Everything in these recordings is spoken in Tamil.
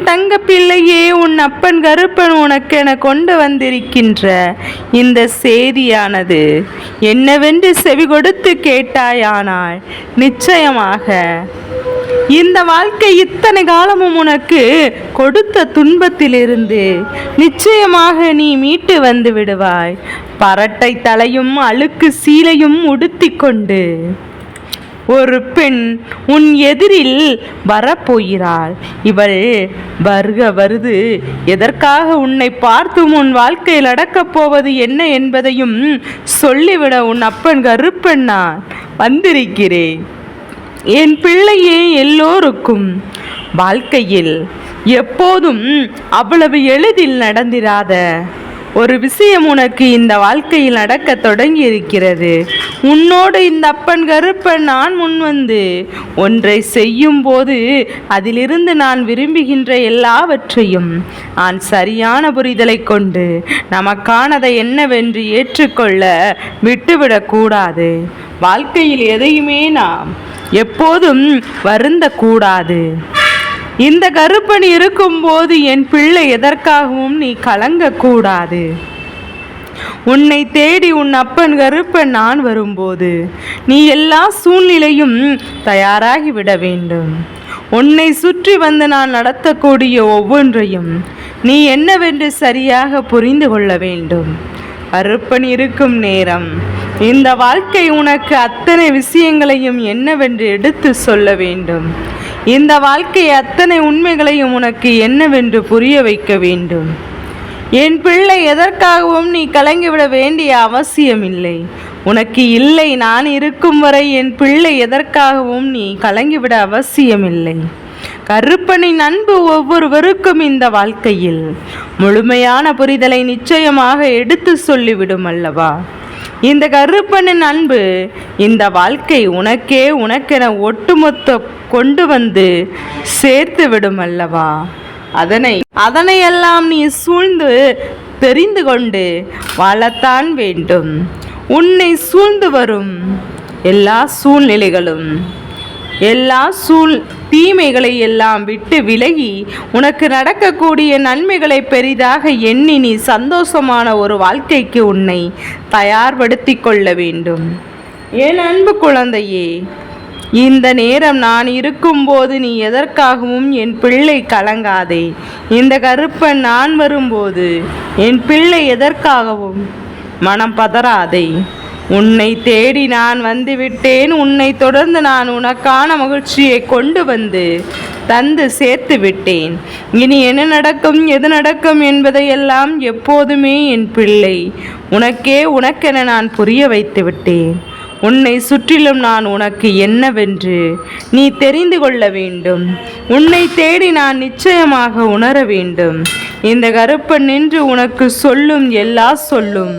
தங்க பிள்ளையே, உன் அப்பன் கருப்பன் உனக்கென கொண்டு வந்திருக்கின்ற இந்த செய்தியானது என்னவென்று செவி கொடுத்து கேட்டாயானால் நிச்சயமாக இந்த வாழ்க்கை இத்தனை காலமும் உனக்கு கொடுத்த துன்பத்திலிருந்து நிச்சயமாக நீ மீட்டு வந்து விடுவாய். பரட்டை தலையும் அழுக்கு சீலையும் உடுத்தி கொண்டு ஒரு பெண் உன் எதிரில் வரப்போகிறாள். இவள் வருது எதற்காக, உன்னை பார்த்தும் உன் வாழ்க்கையில் நடக்கப் போவது என்ன என்பதையும் சொல்லிவிட உன் அப்பன் கருப்பன் நான் வந்திருக்கிறேன். என் பிள்ளையே, எல்லோருக்கும் வாழ்க்கையில் எப்போதும் அவ்வளவு எளிதில் நடந்திராத ஒரு விஷயம் உனக்கு இந்த வாழ்க்கையில் நடக்க தொடங்கி இருக்கிறது. உன்னோடு இந்த அப்பன் கருப்பன் நான் முன்வந்து ஒன்றை செய்யும் போது அதிலிருந்து நான் விரும்புகின்ற எல்லாவற்றையும் நான் சரியான புரிதலை கொண்டு நமக்கானதை என்னவென்று ஏற்றுக்கொள்ள விட்டுவிடக்கூடாது. வாழ்க்கையில் எதையுமே நாம் எப்போதும் வருந்தக்கூடாது. இந்த கருப்பன் இருக்கும்போது என் பிள்ளை எதற்காகவும் நீ கலங்கக்கூடாது. உன்னை தேடி உன் அப்பன் கருப்பன் நான் வரும்போது நீ எல்லா சூழ்நிலையும் தயாராகி விட வேண்டும். உன்னை சுற்றி வந்து நான் நடத்தக்கூடிய ஒவ்வொன்றையும் நீ என்னவென்று சரியாக புரிந்து கொள்ள வேண்டும். கருப்பன் இருக்கும் நேரம் இந்த வாழ்க்கை உனக்கு அத்தனை விஷயங்களையும் என்னவென்று எடுத்து சொல்ல வேண்டும். இந்த வாழ்க்கை அத்தனை உண்மைகளையும் உனக்கு என்னவென்று புரிய வைக்க வேண்டும். என் பிள்ளை, எதற்காகவும் நீ கலங்கிவிட வேண்டிய அவசியமில்லை. உனக்கு இல்லை, நான் இருக்கும் வரை என் பிள்ளை எதற்காகவும் நீ கலங்கிவிட அவசியமில்லை. கருப்பனின் அன்பு ஒவ்வொருவருக்கும் இந்த வாழ்க்கையில் முழுமையான புரிதலை நிச்சயமாக எடுத்து சொல்லிவிடும் அல்லவா. இந்த கருப்பனின் அன்பு இந்த வாழ்க்கை உனக்கென ஒட்டுமொத்த கொண்டு வந்து சேர்த்து விடும் அல்லவா. அதனையெல்லாம் நீ சூழ்ந்து தெரிந்து கொண்டு வாழத்தான் வேண்டும். உன்னை சூழ்ந்து வரும் எல்லா சூழ்நிலைகளும் தீமைகளை எல்லாம் விட்டு விலகி உனக்கு நடக்கக்கூடிய நன்மைகளை பெரிதாக எண்ணி நீ சந்தோஷமான ஒரு வாழ்க்கைக்கு உன்னை தயார்படுத்தி கொள்ள வேண்டும். என் அன்பு குழந்தையே, இந்த நேரம் நான் இருக்கும்போது நீ எதற்காகவும் என் பிள்ளை கலங்காதே. இந்த கருப்பன் நான் வரும்போது என் பிள்ளை எதற்காகவும் மனம் பதறாதே. உன்னை தேடி நான் வந்துவிட்டேன். உன்னை தொடர்ந்து நான் உனக்கான மகிழ்ச்சியை கொண்டு வந்து தந்து சேர்த்து விட்டேன். இனி என்ன நடக்கும், எது நடக்கும் என்பதையெல்லாம் எப்போதுமே என் பிள்ளை உனக்கென நான் புரிய வைத்து விட்டேன். உன்னை சுற்றிலும் நான் உனக்கு என்னவென்று நீ தெரிந்து கொள்ள வேண்டும். உன்னை தேடி நான் நிச்சயமாக உணர வேண்டும். இந்த கருப்பன் நின்று உனக்கு சொல்லும் எல்லா சொல்லும்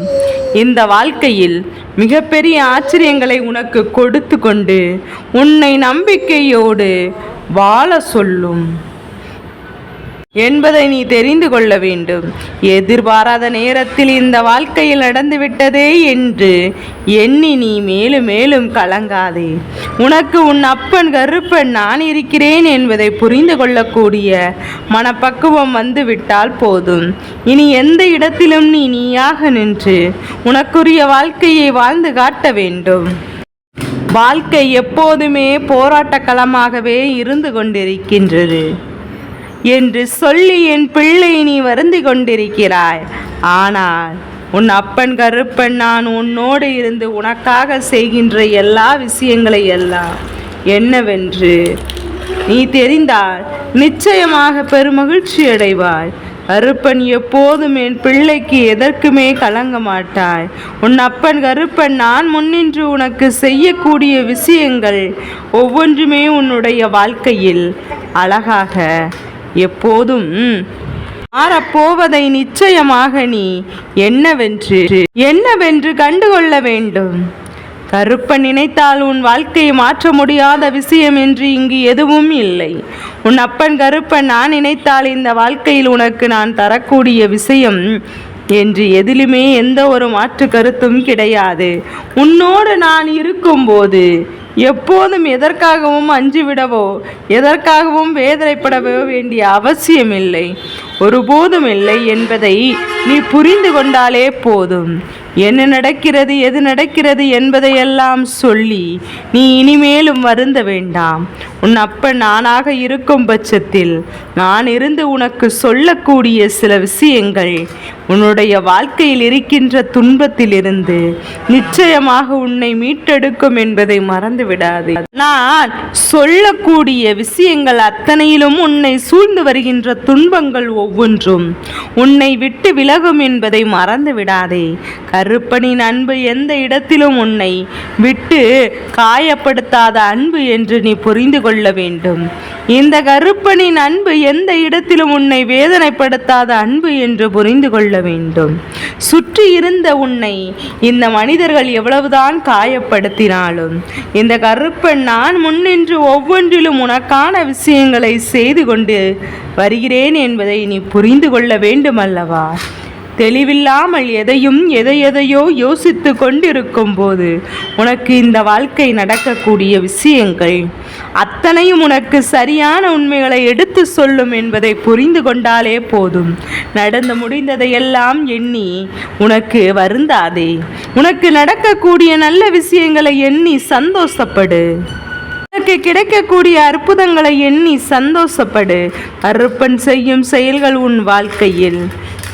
இந்த வாழ்க்கையில் மிகப்பெரிய ஆச்சரியங்களை உனக்கு கொடுத்து கொண்டு உன்னை நம்பிக்கையோடு வாழ சொல்லும் என்பதை நீ தெரிந்து கொள்ள வேண்டும். எதிர்பாராத நேரத்தில் இந்த வாழ்க்கையில் நடந்துவிட்டதே என்று எண்ணி நீ மேலும் மேலும் கலங்காதே. உனக்கு உன் அப்பன் கருப்பன் நான் இருக்கிறேன் என்பதை புரிந்து கொள்ளக்கூடிய மனப்பக்குவம் வந்துவிட்டால் போதும். இனி எந்த இடத்திலும் நீயாக நின்று உனக்குரிய வாழ்க்கையை வாழ்ந்து காட்ட வேண்டும். வாழ்க்கை எப்போதுமே போராட்ட களமாகவே இருந்து கொண்டிருக்கின்றது என்று சொல்லி என் பிள்ளை நீ வருந்தி கொண்டிருக்கிறாய். ஆனால் உன் அப்பன் கருப்பன் நான் உன்னோடு இருந்து உனக்காக செய்கின்ற எல்லா விஷயங்களை எல்லாம் என்னவென்று நீ தெரிந்தால் நிச்சயமாக பெருமகிழ்ச்சி அடைவாய். கருப்பன் எப்போதும் என் பிள்ளைக்கு எதற்குமே கலங்க மாட்டாய். உன் அப்பன் கருப்பன் நான் முன்னின்று உனக்கு செய்யக்கூடிய விஷயங்கள் ஒவ்வொன்றுமே உன்னுடைய வாழ்க்கையில் அழகாக எப்போதும் மாறப்போவதை நிச்சயமாக நீ என்னவென்று கண்டுகொள்ள வேண்டும். கருப்பன் நினைத்தால் உன் வாழ்க்கையை மாற்ற முடியாத விஷயம் என்று இங்கு எதுவும் இல்லை. உன் அப்பன் கருப்பன் நான் நினைத்தால் இந்த வாழ்க்கையில் உனக்கு நான் தரக்கூடிய விஷயம் என்று எதிலுமே எந்த ஒரு மாற்று கருத்தும் கிடையாது. உன்னோடு நான் இருக்கும்போது எப்போதும் எதற்காகவும் அஞ்சிவிடவோ எதற்காகவும் வேதனைப்படவோ வேண்டிய அவசியமில்லை, ஒருபோதும் இல்லை என்பதை நீ புரிந்து கொண்டாலே போதும். என்ன நடக்கிறது, எது நடக்கிறது என்பதையெல்லாம் சொல்லி நீ இனிமேலும் வருந்த வேண்டாம். உன் அப்பன் நானாக இருக்கும் பட்சத்தில் நான் இருந்து உனக்கு சொல்லக்கூடிய சில விஷயங்கள் உன்னுடைய வாழ்க்கையில் இருக்கின்ற துன்பத்திலிருந்து நிச்சயமாக உன்னை மீட்டெடுக்கும் என்பதை மறந்து விடாதே. நான் சொல்லக்கூடிய விஷயங்கள் அத்தனையிலும் உன்னை சூழ்ந்து வருகின்ற துன்பங்கள் ஒவ்வொன்றும் உன்னை விட்டு விலகும் என்பதை மறந்து விடாதே. கருப்பனின் அன்பு எந்த இடத்திலும் உன்னை விட்டு காயப்படுத்தாத அன்பு என்று நீ புரிந்து கொள்ள வேண்டும். இந்த கருப்பனின் அன்பு எந்த இடத்திலும் உன்னை வேதனைப்படுத்தாத அன்பு என்று புரிந்து கொள்ள வேண்டும். சுற்றி இருந்த உன்னை இந்த மனிதர்கள் எவ்வளவுதான் காயப்படுத்தினாலும் இந்த கருப்பன் நான் முன்னின்று ஒவ்வொன்றிலும் உனக்கான விஷயங்களை செய்து கொண்டு வருகிறேன் என்பதை நீ புரிந்து கொள்ள வேண்டும் அல்லவா? தெளிவில்லாமல் எதையோ யோசித்து கொண்டிருக்கும் போது உனக்கு இந்த வாழ்க்கை நடக்கக்கூடிய விஷயங்கள் அத்தனையும் உனக்கு சரியான உண்மைகளை எடுத்து சொல்லும் என்பதை புரிந்து கொண்டாலே போதும். நடந்து முடிந்ததையெல்லாம் எண்ணி உனக்கு வருந்தாதே. உனக்கு நடக்கக்கூடிய நல்ல விஷயங்களை எண்ணி சந்தோஷப்படு. உனக்கு கிடைக்கக்கூடிய அற்புதங்களை எண்ணி சந்தோஷப்படு. கருப்பன் செய்யும் செயல்கள் உன் வாழ்க்கையில்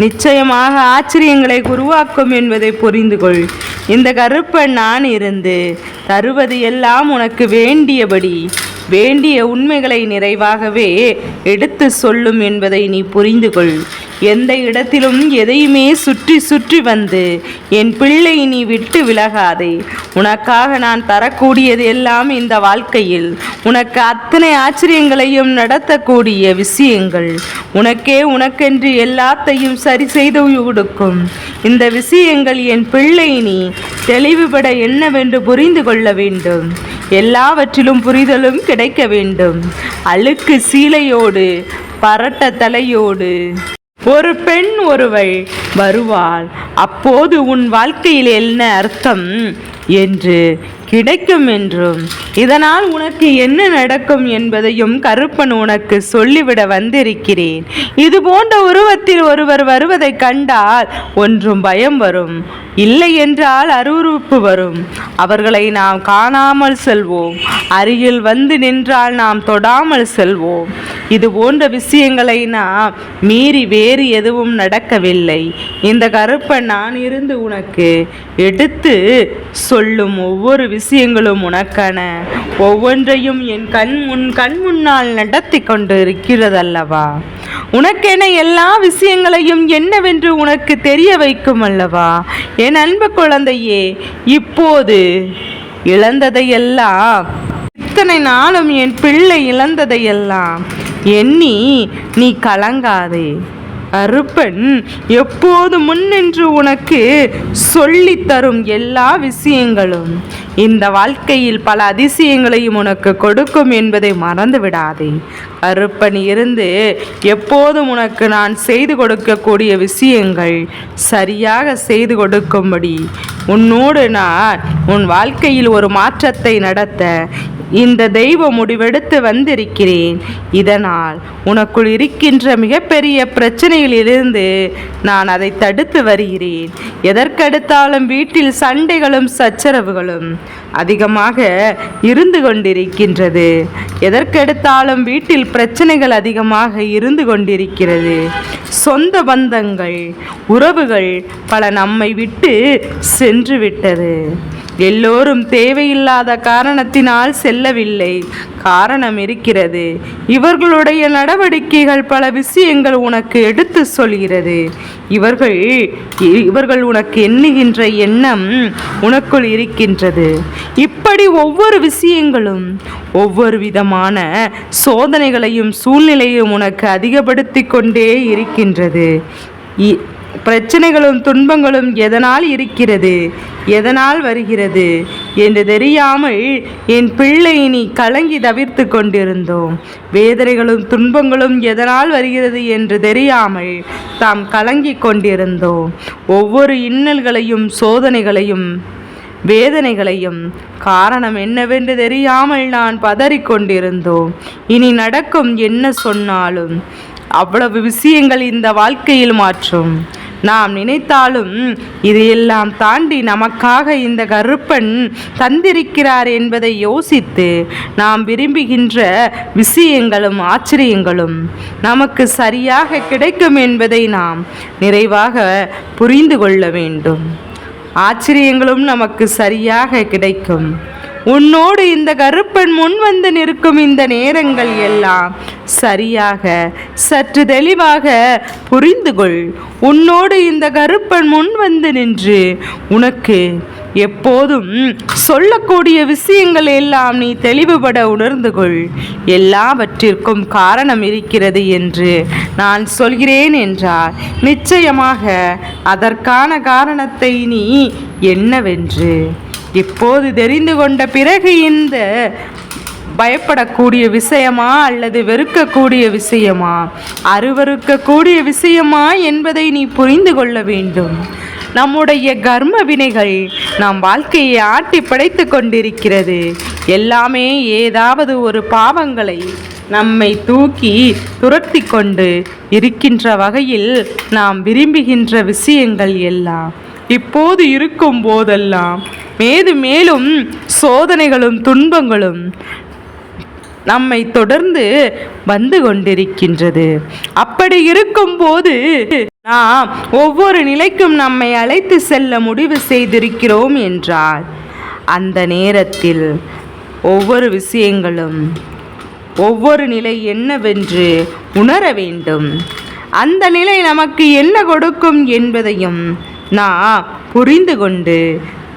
நிச்சயமாக ஆச்சரியங்களை உருவாக்கும் என்பதை புரிந்து கொள். இந்த கருப்பன் நான் இருந்து தருவது எல்லாம் உனக்கு வேண்டியபடி வேண்டிய உண்மைகளை நிறைவாகவே எடுத்து சொல்லும் என்பதை நீ புரிந்து கொள். எந்த இடத்திலும் எதையுமே சுற்றி சுற்றி வந்து என் பிள்ளை நீ விட்டு விலகாதே. உனக்காக நான் தரக்கூடியது எல்லாம் இந்த வாழ்க்கையில் உனக்கு அத்தனை ஆச்சரியங்களையும் நடத்தக்கூடிய விஷயங்கள் உனக்கென்று எல்லாத்தையும் சரி செய்து கொடுக்கும். இந்த விஷயங்கள் என் பிள்ளை நீ தெளிவுபட என்னவென்று புரிந்து கொள்ள வேண்டும். எல்லாவற்றிலும் புரிதலும் கிடைக்க வேண்டும். அழுக்கு சீலையோடு பரட்ட தலையோடு ஒரு பெண் ஒருவள் வருவாள். அப்போது உன் வாழ்க்கையில் என்ன அர்த்தம் என்று கிடைக்கும் என்றும் இதனால் உனக்கு என்ன நடக்கும் என்பதையும் கருப்பன் உனக்கு சொல்லிவிட வந்திருக்கிறேன். இது போன்ற உருவத்தில் ஒருவர் வருவதை கண்டால் ஒன்றும் பயம் வரும், இல்லை என்றால் அருவருப்பு வரும். அவர்களை நாம் காணாமல் செல்வோம், அருகில் வந்து நின்றால் நாம் தொடாமல் செல்வோம். இது போன்ற விஷயங்களை நாம் மீறி வேறு எதுவும் நடக்கவில்லை. இந்த கருப்பன் நான் இருந்து உனக்கு எடுத்து சொல்லும் ஒவ்வொரு விஷயங்களும் உனக்கான ஒவ்வொன்றையும் என் கண் முன்னால் நடத்தி கொண்டு இருக்கிறதல்லவா? உனக்கென எல்லா விஷயங்களையும் என்னவென்று உனக்கு தெரிய வைக்கும் அல்லவா? என் அன்பு குழந்தையே, இப்போது இழந்ததையெல்லாம் இத்தனை நாளும் என் பிள்ளை இழந்ததையெல்லாம் எண்ணி நீ கலங்காதே. கருப்பன் எப்போது முன்னின்று உனக்கு சொல்லித்தரும் எல்லா விஷயங்களும் இந்த வாழ்க்கையில் பல அதிசயங்களையும் உனக்கு கொடுக்கும் என்பதை மறந்து விடாதே. கருப்பன் இருந்து எப்போதும் உனக்கு நான் செய்து கொடுக்கக்கூடிய விஷயங்கள் சரியாக செய்து கொடுக்கும்படி உன்னோடு நான் உன் வாழ்க்கையில் ஒரு மாற்றத்தை நடத்த இந்த தெய்வ முடிவெடுத்து வந்திருக்கிறேன். இதனால் உனக்குள் இருக்கின்ற மிகப்பெரிய பிரச்சனைகளிலிருந்து நான் அதை தடுத்து வருகிறேன். எதற்கெடுத்தாலும் வீட்டில் சண்டைகளும் சச்சரவுகளும் அதிகமாக இருந்து கொண்டிருக்கின்றது. எதற்கெடுத்தாலும் வீட்டில் பிரச்சனைகள் அதிகமாக இருந்து கொண்டிருக்கிறது. சொந்த பந்தங்கள் உறவுகள் பல நம்மை விட்டு சென்று விட்டது. எல்லோரும் தேவையில்லாத காரணத்தினால் செல்லவில்லை, காரணம் இருக்கிறது. இவர்களுடைய நடவடிக்கைகள் பல விஷயங்கள் உனக்கு எடுத்து சொல்கிறது. இவர்கள் உனக்கு எண்ணுகின்ற எண்ணம் உனக்குள் இருக்கின்றது. இப்படி ஒவ்வொரு விஷயங்களும் ஒவ்வொரு விதமான சோதனைகளையும் சூழ்நிலையும் உனக்கு அதிகப்படுத்தி கொண்டே இருக்கின்றது. பிரச்சனைகளும் துன்பங்களும் எதனால் இருக்கிறது, எதனால் வருகிறது என்று தெரியாமல் என் பிள்ளை நீ கலங்கி தவிர்த்து கொண்டிருந்தோம். வேதனைகளும் துன்பங்களும் எதனால் வருகிறது என்று தெரியாமல் தாம் கலங்கி கொண்டிருந்தோம். ஒவ்வொரு இன்னல்களையும் சோதனைகளையும் வேதனைகளையும். காரணம் என்னவென்று தெரியாமல் நான் பதறிக்கொண்டிருந்தோம். இனி நடக்கும் என்ன சொன்னாலும் அவ்வளவு விஷயங்கள் இந்த வாழ்க்கையில் மாற்றும். நாம் நினைத்தாலும் இதையெல்லாம் தாண்டி நமக்காக இந்த கருப்பன் தந்திருக்கிறார் என்பதை யோசித்து நாம் விரும்புகின்ற விஷயங்களும் ஆச்சரியங்களும் நமக்கு சரியாக கிடைக்கும் என்பதை நாம் நிறைவாக புரிந்து கொள்ள வேண்டும். ஆச்சரியங்களும் நமக்கு சரியாக கிடைக்கும். உன்னோடு இந்த கருப்பன் முன் வந்து நிற்கும் இந்த நேரங்கள் எல்லாம் சரியாக சற்று தெளிவாக புரிந்து கொள். உன்னோடு இந்த கருப்பன் முன் வந்து நின்று உனக்கு எப்போதும் சொல்லக்கூடிய விஷயங்கள் எல்லாம் நீ தெளிவுபட உணர்ந்து கொள். எல்லாவற்றிற்கும் காரணம் இருக்கிறது என்று நான் சொல்கிறேன் என்றால் நிச்சயமாக அதற்கான காரணத்தை நீ என்னவென்று இப்போது தெரிந்து கொண்ட பிறகு இந்த பயப்படக்கூடிய விஷயமா அல்லது வெறுக்கக்கூடிய விஷயமா அருவருக்கக்கூடிய விஷயமா என்பதை நீ புரிந்து கொள்ள வேண்டும். நம்முடைய கர்ம வினைகள் நம் வாழ்க்கையை ஆட்டி படைத்து கொண்டிருக்கிறது. எல்லாமே ஏதாவது ஒரு பாவங்களை நம்மை தூக்கி துரத்தி கொண்டு இருக்கின்ற வகையில் நாம் விரும்புகின்ற விஷயங்கள் எல்லாம் இப்போது இருக்கும் போதெல்லாம் மேலும் சோதனைகளும் துன்பங்களும் நம்மை தொடர்ந்து வந்து கொண்டிருக்கின்றது. அப்படி இருக்கும்போது நாம் ஒவ்வொரு நிலைக்கும் நம்மை அழைத்து செல்ல முடிவு செய்திருக்கிறோம் என்றால் அந்த நேரத்தில் ஒவ்வொரு விஷயங்களும் ஒவ்வொரு நிலை என்னவென்று உணர வேண்டும். அந்த நிலை நமக்கு என்ன கொடுக்கும் என்பதையும் நாம் புரிந்து கொண்டு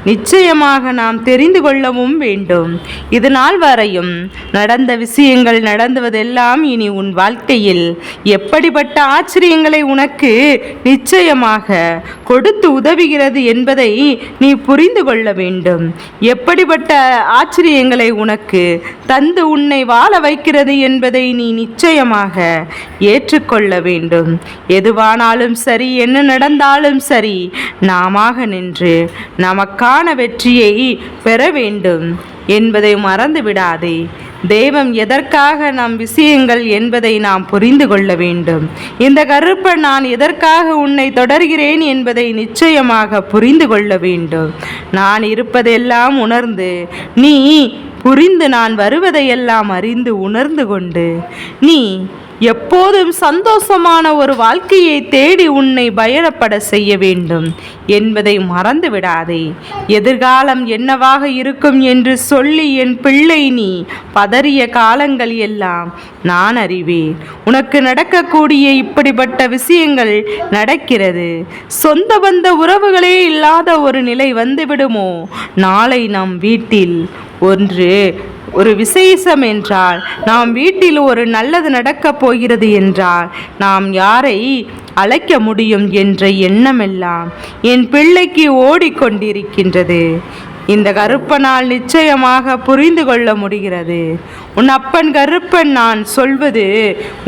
நிச்சயமாக நாம் தெரிந்து கொள்ளவும் வேண்டும். இது நாள் வரையும் நடந்த விஷயங்கள் நடந்துவதெல்லாம் இனி உன் வாழ்க்கையில் எப்படிப்பட்ட ஆச்சரியங்களை உனக்கு நிச்சயமாக கொடுத்து உதவுகிறது என்பதை நீ புரிந்து கொள்ள வேண்டும். எப்படிப்பட்ட ஆச்சரியங்களை உனக்கு தந்து உன்னை வாழ வைக்கிறது என்பதை நீ நிச்சயமாக ஏற்றுக்கொள்ள வேண்டும். எதுவானாலும் சரி, என்ன நடந்தாலும் சரி, நாமாக நின்று நமக்கான வெற்றியை பெற வேண்டும் என்பதை மறந்து விடாதே. தெய்வம் எதற்காக நம் விஷயங்கள் என்பதை நாம் புரிந்து கொள்ள வேண்டும். இந்த கருப்பன் நான் எதற்காக உன்னை தொடர்கிறேன் என்பதை நிச்சயமாக புரிந்து கொள்ள வேண்டும். நான் இருப்பதெல்லாம் உணர்ந்து நீ புரிந்து நான் வருவதையெல்லாம் அறிந்து உணர்ந்து கொண்டு நீ எப்போதும் சந்தோஷமான ஒரு வாழ்க்கையை தேடி உன்னை பயணப்பட செய்ய வேண்டும் என்பதை மறந்து விடாதே. எதிர்காலம் என்னவாக இருக்கும் என்று சொல்லி என் பிள்ளை நீ பதறிய காலங்கள் எல்லாம் நான் அறிவேன். உனக்கு நடக்கக்கூடிய இப்படிப்பட்ட விஷயங்கள் நடக்கிறது. சொந்த பந்த உறவுகளே இல்லாத ஒரு நிலை வந்துவிடுமோ? நாளை நம் வீட்டில் ஒரு விசேஷம் என்றால், நாம் வீட்டில் ஒரு நல்லது நடக்கப் போகிறது என்றால் நாம் யாரை அழைக்க முடியும் என்ற எண்ணமெல்லாம் என் பிள்ளைக்கு ஓடிக்கொண்டிருக்கின்றது. இந்த கருப்பனால் நிச்சயமாக புரிந்து கொள்ள முடிகிறது. உன் அப்பன் கருப்பன் நான் சொல்வது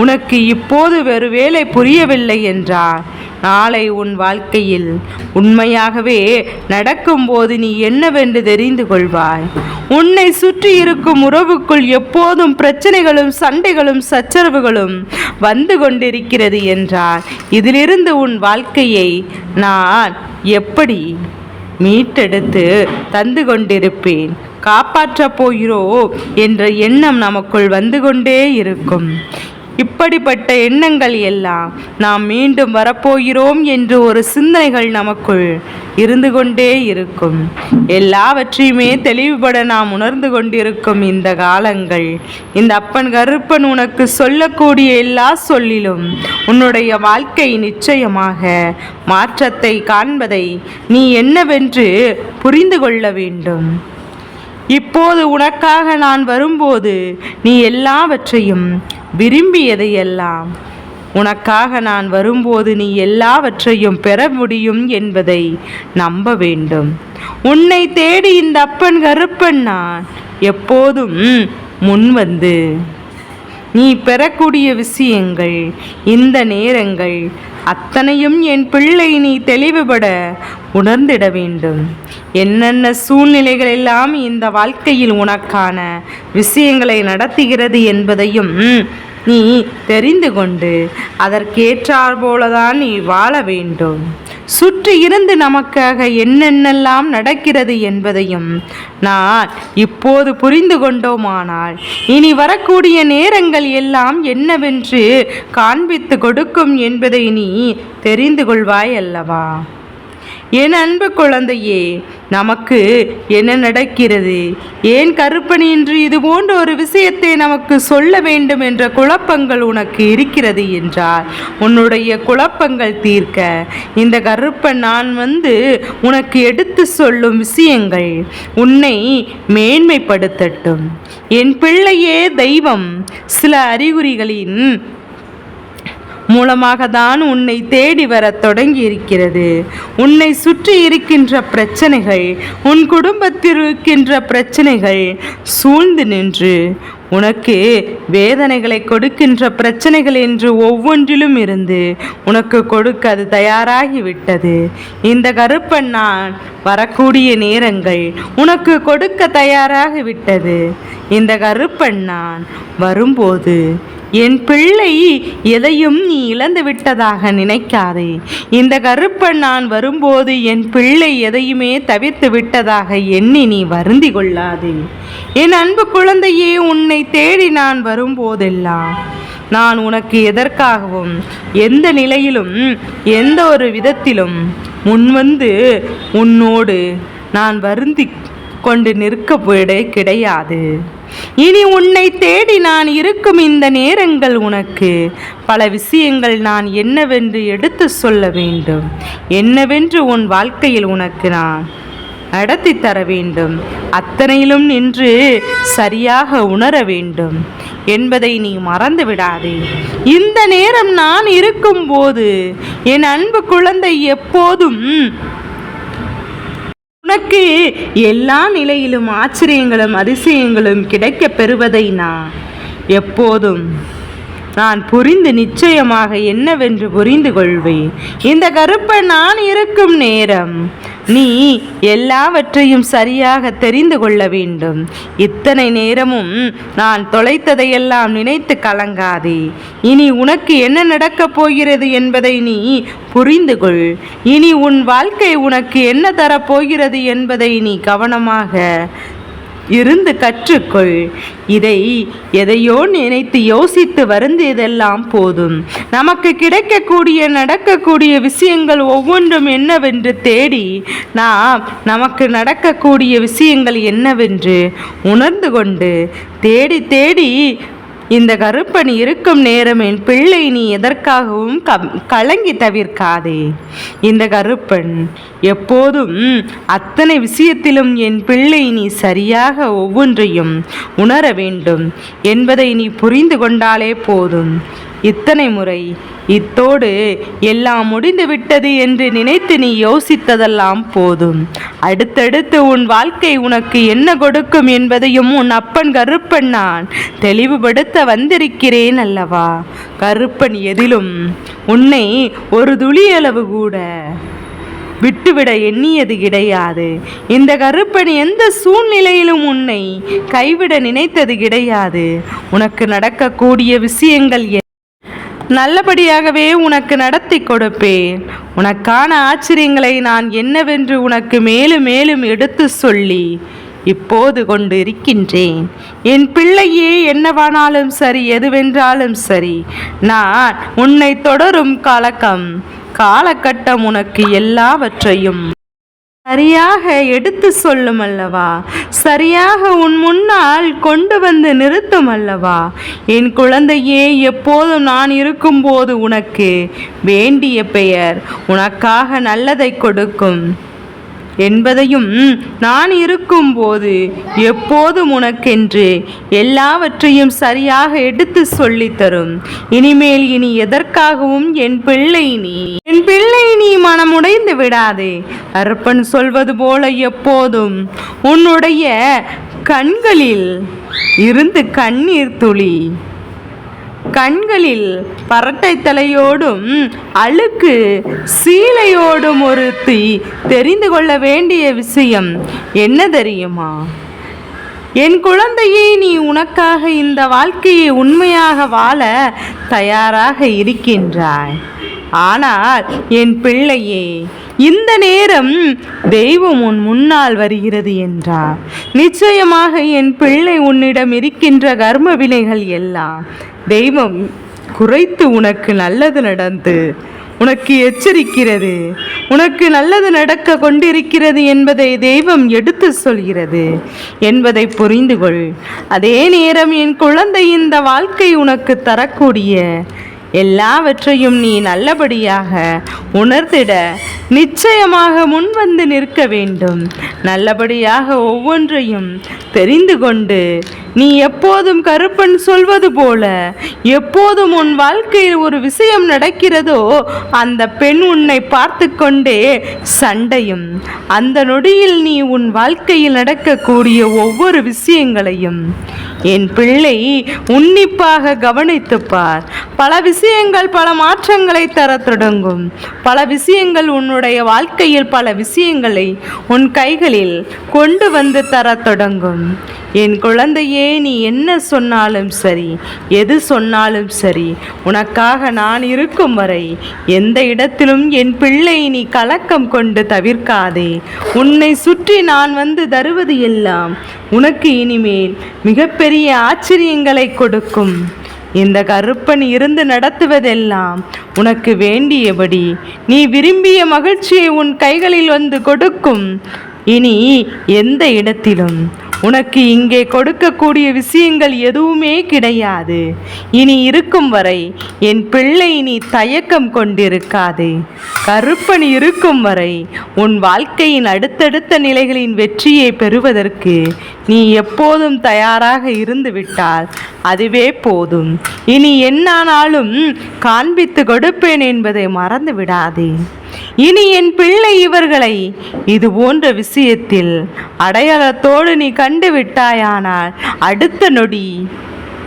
உனக்கு இப்போது வேறு வேலை புரியவில்லை என்றால் நாளை உன் வாழ்க்கையில் உண்மையாகவே நடக்கும்போது நீ என்னவென்று தெரிந்து கொள்வாய். உன்னை சுற்றி இருக்கும் உறவுக்குள் எப்போதும் பிரச்சனைகளும் சண்டைகளும் சச்சரவுகளும் வந்து கொண்டிருக்கிறது என்றால் இதிலிருந்து உன் வாழ்க்கையை நான் எப்படி மீட்டெடுத்து தந்து கொண்டிருப்பேன், காப்பாற்றப் போகிறோம் என்ற எண்ணம் நமக்குள் வந்து கொண்டே இருக்கும். இப்படிப்பட்ட எண்ணங்கள் எல்லாம் நாம் மீண்டும் வரப்போகிறோம் என்று ஒரு சிந்தனைகள் நமக்குள் இருந்து கொண்டே இருக்கும். எல்லாவற்றையுமே தெளிவுபட நாம் உணர்ந்து கொண்டிருக்கும் இந்த காலங்கள், இந்த அப்பன் கருப்பன் உனக்கு சொல்லக்கூடிய எல்லா சொல்லிலும் உன்னுடைய வாழ்க்கை நிச்சயமாக மாற்றத்தை காண்பதை நீ என்னவென்று புரிந்து கொள்ள வேண்டும். இப்போது உனக்காக நான் வரும்போது நீ எல்லாவற்றையும் விரும்பியதையெல்லாம் உனக்காக நான் வரும்போது நீ எல்லாவற்றையும் பெற முடியும் என்பதை நம்ப வேண்டும். உன்னை தேடி இந்த அப்பன் கருப்பன் நான் எப்போதும் முன்வந்து நீ பெறக்கூடிய விஷயங்கள், இந்த நேரங்கள் அத்தனையும் என் பிள்ளை நீ தெளிவுபட உணர்ந்திட வேண்டும். என்னென்ன சூழ்நிலைகள் எல்லாம் இந்த வாழ்க்கையில் உனக்கான விஷயங்களை நடத்துகிறது என்பதையும் நீ தெரிந்து கொண்டு அதற்கேற்றார் போலதான் நீ வாழ வேண்டும். சுற்றி இருந்து நமக்காக என்னென்னலாம் நடக்கிறது என்பதையும் நான் இப்போது புரிந்து கொண்டோமானால் இனி வரக்கூடிய நேரங்கள் எல்லாம் என்னவென்று காண்பித்து கொடுக்கும் என்பதை நீ தெரிந்து கொள்வாய் அல்லவா? என் அன்பு குழந்தையே, நமக்கு என்ன நடக்கிறது, ஏன் கருப்பன் இன்று இது போன்ற ஒரு விஷயத்தை நமக்கு சொல்ல வேண்டும் என்ற குழப்பங்கள் உனக்கு இருக்கிறது என்றால் உன்னுடைய குழப்பங்கள் தீர்க்க இந்த கருப்பன் நான் உனக்கு எடுத்து சொல்லும் விஷயங்கள் உன்னை மேன்மைப்படுத்தட்டும். என் பிள்ளையே, தெய்வம் சில அறிகுறிகளின் மூலமாக தான் உன்னை தேடி வர தொடங்கி இருக்கிறது. உன்னை சுற்றி இருக்கின்ற பிரச்சனைகள், உன் குடும்பத்தில் இருக்கின்ற பிரச்சனைகள் சூழ்ந்து நின்று உனக்கு வேதனைகளை கொடுக்கின்ற பிரச்சனைகள் என்று ஒவ்வொன்றிலும் இருந்து உனக்கு கொடுக்க அது தயாராகிவிட்டது. இந்த கருப்பன் நான் வரக்கூடிய நேரங்கள் உனக்கு கொடுக்க தயாராகிவிட்டது. இந்த கருப்பன் நான் வரும்போது என் பிள்ளை எதையும் நீ இழந்து விட்டதாக நினைக்காதே. இந்த கருப்பன் நான் வரும்போது என் பிள்ளை எதையுமே தவிர்த்து விட்டதாக எண்ணி நீ வருந்தி கொள்ளாதே. என் அன்பு குழந்தையே, உன்னை தேடி நான் வரும்போதெல்லாம் நான் உனக்கு எதற்காகவும் எந்த நிலையிலும் எந்த ஒரு விதத்திலும் முன்வந்து உன்னோடு நான் வருந்தி கொண்டு நிற்க கிடையாது. இனி உன்னை தேடி நான் இருக்கும் இந்த நேரங்கள் உனக்கு பல விஷயங்கள் நான் என்னவென்று எடுத்து சொல்ல வேண்டும், என்னவென்று உன் வாழ்க்கையில் உனக்கு நான் நடத்தி தர வேண்டும், அத்தனையிலும் நின்று சரியாக உணர வேண்டும் என்பதை நீ மறந்து விடாதே. இந்த நேரம் நான் இருக்கும்போது என் அன்பு குழந்தை எப்போதும் உனக்கு எல்லா நிலையிலும் ஆச்சரியங்களும் அதிசயங்களும் கிடைக்கப் பெறுவதை நான் எப்போதும் நான் புரிந்து நிச்சயமாக என்னவென்று புரிந்து கொள்வேன். இந்த கருப்பன் நான் இருக்கும் நேரம் நீ எல்லாவற்றையும் சரியாக தெரிந்து கொள்ள வேண்டும். இத்தனை நேரமும் நான் தொலைத்ததையெல்லாம் நினைத்து கலங்காதே. இனி உனக்கு என்ன நடக்கப் போகிறது என்பதை நீ புரிந்து கொள். இனி உன் வாழ்க்கை உனக்கு என்ன தரப்போகிறது என்பதை நீ கவனமாக இருந்து கற்றுக்கொள். எதையோ நினைத்து யோசித்து வருந்தியதெல்லாம் போதும். நமக்கு கிடைக்கக்கூடிய நடக்கக்கூடிய விஷயங்கள் ஒவ்வொன்றும் என்னவென்று தேடி நமக்கு நடக்கக்கூடிய விஷயங்கள் என்னவென்று உணர்ந்து கொண்டு தேடி தேடி இந்த கருப்பன் இருக்கும் நேரம் என் பிள்ளை நீ எதற்காகவும் கலங்கி தவிர்க்காதே. இந்த கருப்பன் எப்போதும் அத்தனை விஷயத்திலும் என் பிள்ளை நீ சரியாக ஒவ்வொன்றையும் உணர வேண்டும் என்பதை நீ புரிந்து கொண்டாலே போதும். இத்தனை முறை இத்தோடு எல்லாம் முடிந்து விட்டது என்று நினைத்து நீ யோசித்ததெல்லாம் போதும். அடுத்தடுத்து உன் வாழ்க்கை உனக்கு என்ன கொடுக்கும் என்பதையும் உன் அப்பன் கருப்பன் நான் தெளிவுபடுத்த வந்திருக்கிறேன் அல்லவா? கருப்பன் எதிலும் உன்னை ஒரு துளியளவு கூட விட்டுவிட எண்ணியது கிடையாது. இந்த கருப்பன் எந்த சூழ்நிலையிலும் உன்னை கைவிட நினைத்தது கிடையாது. உனக்கு நடக்கக்கூடிய விஷயங்கள் நல்லபடியாகவே உனக்கு நடத்தி கொடுப்பேன். உனக்கான ஆச்சரியங்களை நான் என்னவென்று உனக்கு மேலும் மேலும் எடுத்து சொல்லி இப்போது கொண்டு இருக்கின்றேன். என் பிள்ளையே, என்னவானாலும் சரி, எதுவென்றாலும் சரி, நான் உன்னை தொடரும் காலகட்டம் உனக்கு எல்லாவற்றையும் சரியாக எடுத்து சொல்லும் அல்லவா? சரியாக உன் முன்னால் கொண்டு வந்து நிறுத்தும் அல்லவா? என் குழந்தையே, எப்போதும் நான் இருக்கும்போது உனக்கு வேண்டிய பெயர் உனக்காக நல்லதை கொடுக்கும் என்பதையும் நான் இருக்கும்போது எப்போதும் உனக்கென்று எல்லாவற்றையும் சரியாக எடுத்து சொல்லித்தரும். இனிமேல் இனி எதற்காகவும் என் பிள்ளை நீ மனமுடைந்து விடாதே. கருப்பன் சொல்வது போல எப்போதும் உன்னுடைய கண்களில் இருந்து கண்ணீர் துளி கண்களில் பரட்டை தலையோடும் அழுக்கு சீலையோடும் ஒருத்தி தெரிந்து கொள்ள வேண்டிய விஷயம் என்ன தெரியுமா? என் குழந்தையே, நீ உனக்காக இந்த வாழ்க்கையை உண்மையாக வாழ தயாராக இருக்கின்றாய். ஆனால் என் பிள்ளையே, இந்த நேரம் தெய்வம் உன் முன்னால் வருகிறது என்றார். நிச்சயமாக என் பிள்ளை, உன்னிடம் இருக்கின்ற கர்ம வினைகள் எல்லாம் தெய்வம் குறைத்து உனக்கு நல்லது நடந்து உனக்கு எச்சரிக்கிறது. உனக்கு நல்லது நடக்க கொண்டிருக்கிறது என்பதை தெய்வம் எடுத்து சொல்கிறது என்பதை புரிந்து கொள். அதே நேரம் என் குழந்தை, இந்த வாழ்க்கை உனக்கு தரக்கூடிய எல்லாவற்றையும் நீ நல்லபடியாக உணர்ந்திட நிச்சயமாக முன்வந்து நிற்க வேண்டும். நல்லபடியாக ஒவ்வொன்றையும் தெரிந்து கொண்டு நீ எப்போதும் கருப்பன் சொல்வது போல, எப்போதும் உன் வாழ்க்கையில் ஒரு விஷயம் நடக்கிறதோ அந்த பெண் உன்னை பார்த்து கொண்டே சண்டையும், அந்த நொடியில் நீ உன் வாழ்க்கையில் நடக்கக்கூடிய ஒவ்வொரு விஷயங்களையும் என் பிள்ளை உன்னிப்பாக கவனித்துப் பார். பல விஷயங்கள் பல மாற்றங்களை தர தொடங்கும். பல விஷயங்கள் உன்னுடைய வாழ்க்கையில் பல விஷயங்களை உன் கைகளில் கொண்டு வந்து தர தொடங்கும். என் குழந்தையே, நீ என்ன சொன்னாலும் சரி, எது சொன்னாலும் சரி, உனக்காக நான் இருக்கும் வரை எந்த இடத்திலும் என் பிள்ளை நீ கலக்கம் கொண்டு தவிர்க்காதே. உன்னை சுற்றி நான் வந்து தருவது எல்லாம் உனக்கு இனிமேல் மிகப்பெரிய ஆச்சரியங்களை கொடுக்கும். இந்த கருப்பன் இருந்து நடத்துவதெல்லாம் உனக்கு வேண்டியபடி நீ விரும்பிய மகிழ்ச்சியை உன் கைகளில் வந்து கொடுக்கும். இனி எந்த இடத்திலும் உனக்கு இங்கே கொடுக்கக்கூடிய விஷயங்கள் எதுவுமே கிடையாது. இனி இருக்கும் வரை என் பிள்ளை நீ தயக்கம் கொண்டிருக்காதே. கருப்பன் இருக்கும் வரை உன் வாழ்க்கையின் அடுத்தடுத்த நிலைகளின் வெற்றியை பெறுவதற்கு நீ எப்போதும் தயாராக இருந்து விட்டால் அதுவே போதும். இனி என்னானாலும் காண்பித்து கொடுப்பேன் என்பதை மறந்து விடாதே. இனி என் பிள்ளை இவர்களை இது போன்ற விஷயத்தில் அடையாளத்தோடு நீ கண்டு விட்டாயானால் அடுத்த நொடி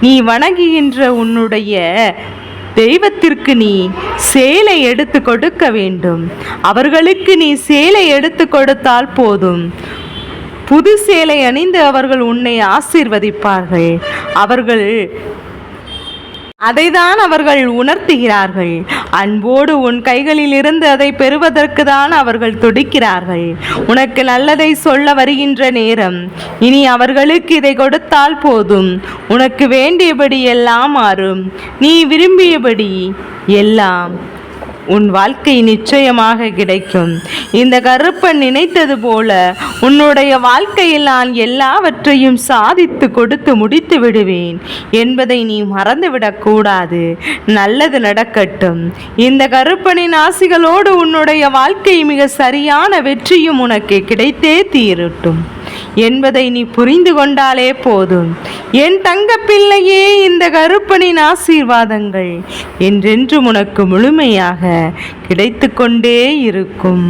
நீ வணங்குகின்ற உன்னுடைய தெய்வத்திற்கு நீ சேலை எடுத்து கொடுக்க வேண்டும். அவர்களுக்கு நீ சேலை எடுத்து கொடுத்தால் போதும். புது சேலை அணிந்து அவர்கள் உன்னை ஆசீர்வதிப்பார்கள். அதைதான் அவர்கள் உணர்த்துகிறார்கள். அன்போடு உன் கைகளில் இருந்து அதை பெறுவதற்கு தான் அவர்கள் துடிக்கிறார்கள். உனக்கு நல்லதை சொல்ல வருகின்ற நேரம். இனி அவர்களுக்கு இதை கொடுத்தால் போதும். உனக்கு வேண்டியபடி எல்லாம் மாறும். நீ விரும்பியபடி எல்லாம் உன் வாழ்க்கை நிச்சயமாக கிடைக்கும். இந்த கருப்பன் நினைத்தது போல உன்னுடைய வாழ்க்கையில் நான் எல்லாவற்றையும் சாதித்து கொடுத்து முடித்து விடுவேன் என்பதை நீ மறந்துவிடக்கூடாது. நல்லது நடக்கட்டும். இந்த கருப்பனின் ஆசிகளோடு உன்னுடைய வாழ்க்கை மிக சரியான வெற்றியும் உனக்கு கிடைத்தே தீரட்டும் என்பதை நீ புரிந்து கொண்டாலே போதும். என் தங்க பிள்ளையே, இந்த கருப்பனின் ஆசீர்வாதங்கள் என்றென்றும் உனக்கு முழுமையாக கிடைத்து கொண்டே இருக்கும்.